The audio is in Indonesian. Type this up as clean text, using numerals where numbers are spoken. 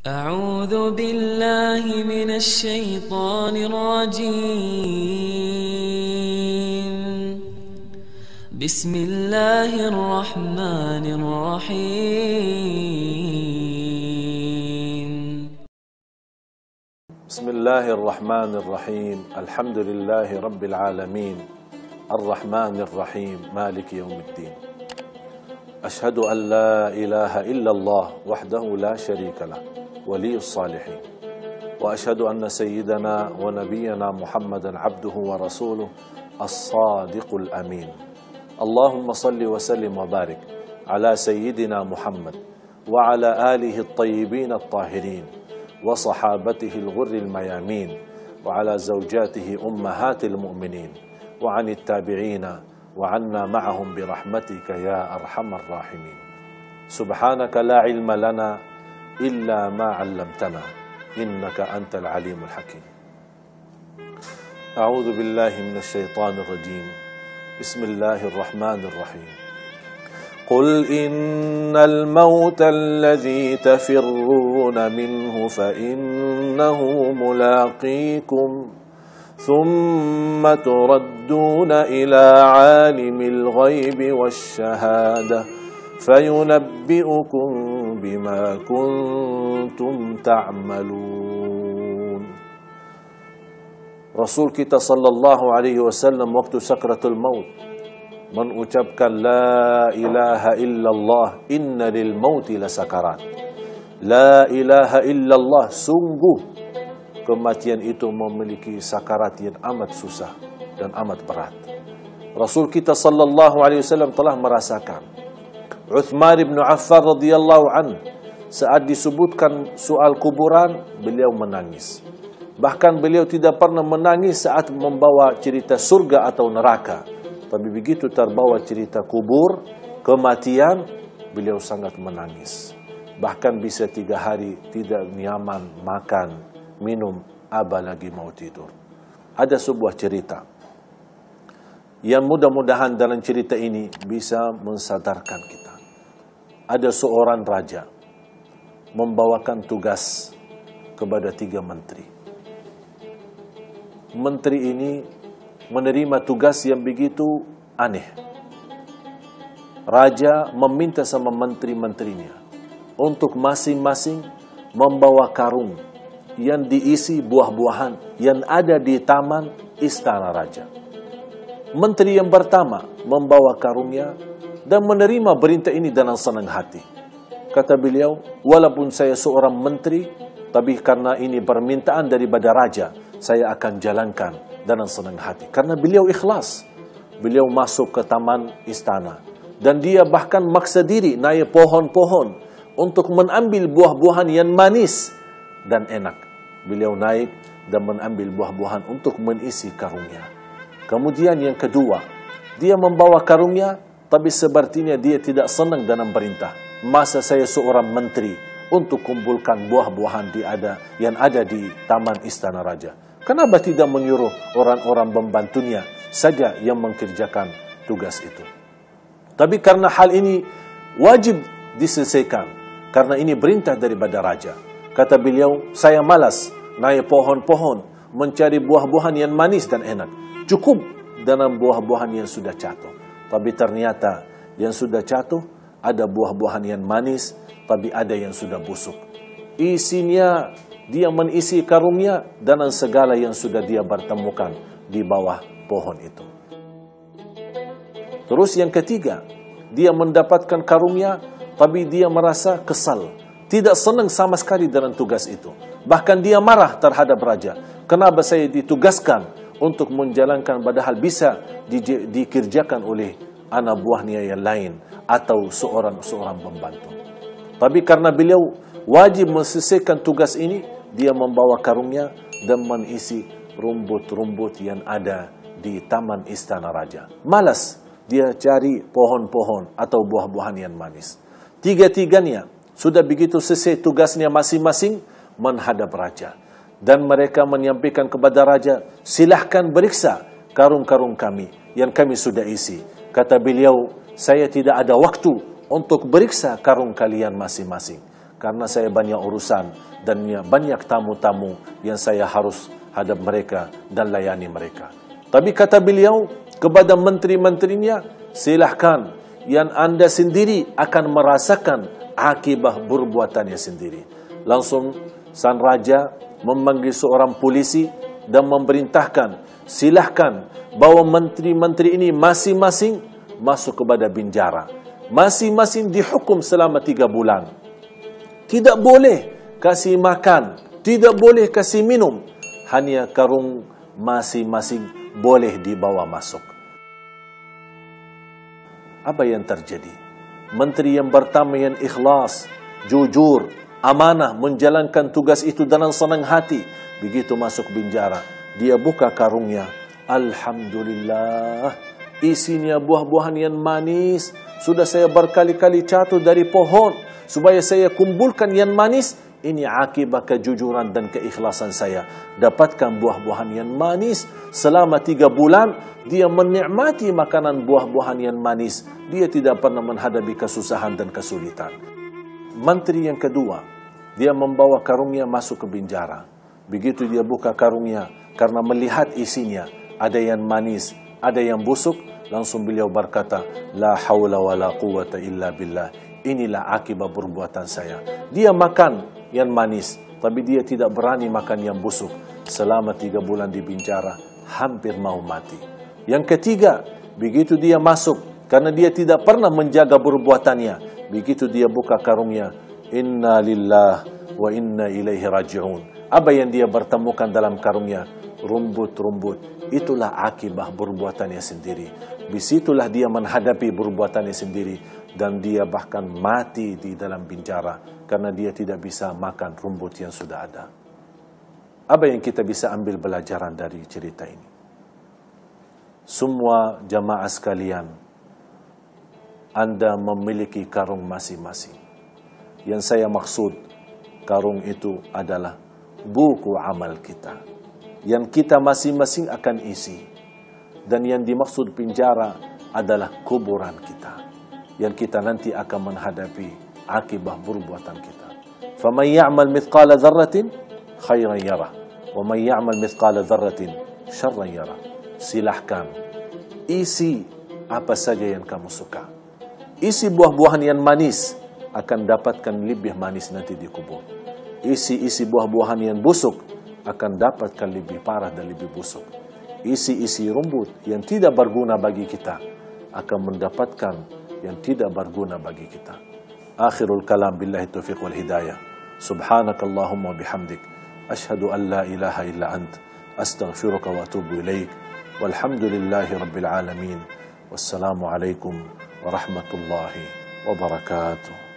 أعوذ بالله من الشيطان الرجيم. بسم الله الرحمن الرحيم. بسم الله الرحمن الرحيم. الحمد لله رب العالمين الرحمن الرحيم مالك يوم الدين. أشهد أن لا إله إلا الله وحده لا شريك له ولي الصالحين، وأشهد أن سيدنا ونبينا محمدا عبده ورسوله الصادق الأمين. اللهم صل وسلم وبارك على سيدنا محمد وعلى آله الطيبين الطاهرين وصحابته الغر الميامين وعلى زوجاته أمهات المؤمنين وعن التابعين وعنا معهم برحمتك يا أرحم الراحمين. سبحانك لا علم لنا إلا ما علمتنا إنك أنت العليم الحكيم. أعوذ بالله من الشيطان الرجيم. بسم الله الرحمن الرحيم. قل إن الموت الذي تفرون منه فإنه ملاقيكم ثم تردون إلى عالم الغيب والشهادة فينبئكم بما كنتم تعملون. Rasul kita sallallahu alaihi wasallam waktu sakratul maut mengucapkan la ilaha illallah inna lil mauti lasakarat. La ilaha illallah, sungguh kematian itu memiliki sakarat yang amat susah dan amat berat. Rasul kita sallallahu alaihi wasallam telah merasakan. Uthman bin Affan radhiyallahu an, saat disebutkan soal kuburan, beliau menangis. Bahkan beliau tidak pernah menangis saat membawa cerita surga atau neraka. Tapi begitu terbawa cerita kubur, kematian, beliau sangat menangis. Bahkan bisa 3 hari tidak nyaman makan, minum, apalagi mau tidur. Ada sebuah cerita yang mudah-mudahan dalam cerita ini bisa mensadarkan kita. Ada seorang raja membawakan tugas kepada 3 menteri. Menteri ini menerima tugas yang begitu aneh. Raja meminta sama menteri-menterinya untuk masing-masing membawa karung yang diisi buah-buahan yang ada di taman istana raja. Menteri yang pertama membawa karungnya dan menerima berita ini dengan senang hati. Kata beliau, walaupun saya seorang menteri, tapi karena ini permintaan daripada raja, saya akan jalankan dengan senang hati. Karena beliau ikhlas. Beliau masuk ke taman istana. Dan dia bahkan maksa diri naik pohon-pohon untuk mengambil buah-buahan yang manis dan enak. Beliau naik dan mengambil buah-buahan untuk mengisi karungnya. Kemudian yang kedua, dia membawa karungnya, tapi sepertinya dia tidak senang dengan perintah. Masa saya seorang menteri untuk kumpulkan buah-buahan yang ada di taman istana raja. Kenapa tidak menyuruh orang-orang membantunya saja yang mengerjakan tugas itu? Tapi karena hal ini wajib diselesaikan, karena ini perintah daripada raja. Kata beliau, saya malas naik pohon-pohon mencari buah-buahan yang manis dan enak. Cukup dengan buah-buahan yang sudah jatuh. Tapi ternyata yang sudah jatuh ada buah-buahan yang manis, tapi ada yang sudah busuk. Isinya dia mengisi karungnya dengan segala yang sudah dia bertemukan di bawah pohon itu. Terus yang ketiga, dia mendapatkan karungnya, tapi dia merasa kesal. Tidak senang sama sekali dengan tugas itu. Bahkan dia marah terhadap raja. Kenapa saya ditugaskan untuk menjalankan padahal bisa dikerjakan oleh anak buahnya yang lain atau seorang pembantu. Tapi karena beliau wajib menyelesaikan tugas ini, dia membawa karungnya dan mengisi rumput-rumput yang ada di taman istana raja. Malas dia cari pohon-pohon atau buah-buahan yang manis. Tiga-tiganya sudah begitu selesai tugasnya masing-masing menghadap raja. Dan mereka menyampaikan kepada raja, silahkan periksa karung-karung kami yang kami sudah isi. Kata beliau, saya tidak ada waktu untuk periksa karung kalian masing-masing. karena saya banyak urusan dan banyak tamu-tamu yang saya harus hadap mereka dan layani mereka. Tapi kata beliau kepada menteri-menterinya, silahkan, yang anda sendiri akan merasakan akibat perbuatannya sendiri. Langsung sang raja memanggil seorang polisi dan memerintahkan, silahkan bawa menteri-menteri ini masing-masing masuk kepada penjara. Masing-masing dihukum selama 3 bulan. Tidak boleh kasih makan, tidak boleh kasih minum. Hanya karung masing-masing boleh dibawa masuk. Apa yang terjadi? Menteri yang pertama yang ikhlas, jujur, amanah, menjalankan tugas itu dengan senang hati. Begitu masuk penjara, dia buka karungnya. Alhamdulillah, isinya buah-buahan yang manis. Sudah saya berkali-kali jatuh dari pohon supaya saya kumpulkan yang manis. Ini akibat kejujuran dan keikhlasan saya. Dapatkan buah-buahan yang manis. Selama 3 bulan, dia menikmati makanan buah-buahan yang manis. Dia tidak pernah menghadapi kesusahan dan kesulitan. Menteri yang kedua, dia membawa karungnya masuk ke penjara. Begitu dia buka karungnya, karena melihat isinya, ada yang manis, ada yang busuk, langsung beliau berkata, la hawla wa la quwata illa billah. Inilah akibat perbuatan saya. Dia makan yang manis, tapi dia tidak berani makan yang busuk. Selama 3 bulan di penjara, hampir mau mati. Yang ketiga, begitu dia masuk, karena dia tidak pernah menjaga perbuatannya. Begitu dia buka karungnya, inna lillah wa inna ilaihi raji'un. Apa yang dia bertemukan dalam karungnya? Rumput-rumput. Itulah akibat perbuatannya sendiri. Disitulah dia menghadapi perbuatannya sendiri. Dan dia bahkan mati di dalam penjara karena dia tidak bisa makan rumput yang sudah ada. Apa yang kita bisa ambil pelajaran dari cerita ini? Semua jamaah sekalian, anda memiliki karung masing-masing. Yang saya maksud, karung itu adalah buku amal kita, yang kita masing-masing akan isi. Dan yang dimaksud penjara adalah kuburan kita, yang kita nanti akan menghadapi akibat perbuatan kita. فَمَنْ يَعْمَلْ مِثْقَالَ ذَرَّةٍ خَيْرًا يَرَهُ وَمَنْ يَعْمَلْ مِثْقَالَ ذَرَّةٍ شَرًّا يَرَهُ. Silahkan isi apa saja yang kamu suka. Isi buah-buahan yang manis, akan dapatkan lebih manis nanti di kubur. Isi buah-buahan yang busuk, akan dapatkan lebih parah dan lebih busuk. Isi rumput yang tidak berguna bagi kita, akan mendapatkan yang tidak berguna bagi kita. Akhirul kalam, billahi taufiq wal hidayah. Subhanakallahumma bihamdik, ashhadu an la ilaha illa ant, astaghfiruka wa atubu ilaik. Walhamdulillahi rabbil alamin. Wassalamu alaikum warahmatullahi wabarakatuh.